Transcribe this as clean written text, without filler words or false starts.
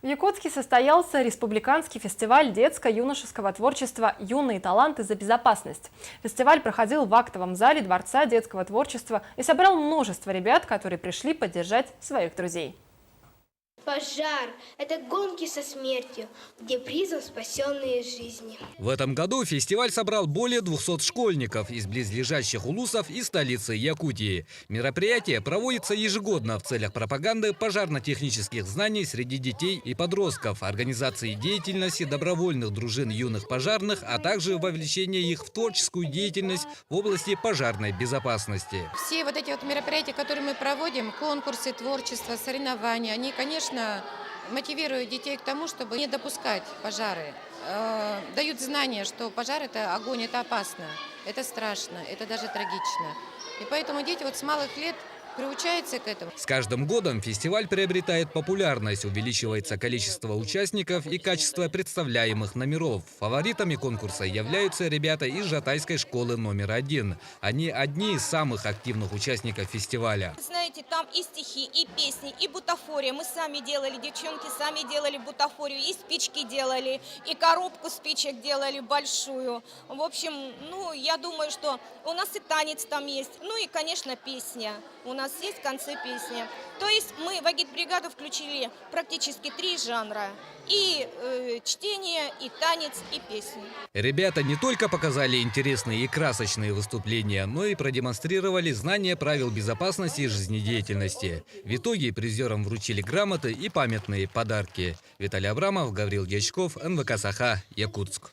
В Якутске состоялся республиканский фестиваль детско-юношеского творчества «Юные таланты за безопасность». Фестиваль проходил в актовом зале Дворца детского творчества и собрал множество ребят, которые пришли поддержать своих друзей. Пожар – это гонки со смертью, где призом спасенные жизни. В этом году фестиваль собрал более 200 школьников из близлежащих улусов и столицы Якутии. Мероприятие проводится ежегодно в целях пропаганды пожарно-технических знаний среди детей и подростков, организации деятельности добровольных дружин юных пожарных, а также вовлечения их в творческую деятельность в области пожарной безопасности. Все вот эти вот мероприятия, которые мы проводим, конкурсы творчества, соревнования, они, конечно, мотивируют детей к тому, чтобы не допускать пожары. Дают знание, что пожар – это огонь, это опасно, это страшно, это даже трагично. И поэтому дети вот с малых лет приучаются к этому. С каждым годом фестиваль приобретает популярность, увеличивается количество участников и качество представляемых номеров. Фаворитами конкурса являются ребята из Жатайской школы номер 1. Они одни из самых активных участников фестиваля. Знаете, там и стихи, и песни, и бутафория. Мы сами делали, девчонки сами делали бутафорию, и спички делали, и коробку спичек делали большую. В общем, я думаю, что у нас и танец там есть, и, конечно, песня. У нас есть в конце песня. То есть мы в агитбригаду включили практически 3 жанра. И чтение, и танец, и песни. Ребята не только показали интересные и красочные выступления, но и продемонстрировали знания правил безопасности и жизнедеятельности. В итоге призерам вручили грамоты и памятные подарки. Виталий Абрамов, Гаврил Дьячков, НВК Саха, Якутск.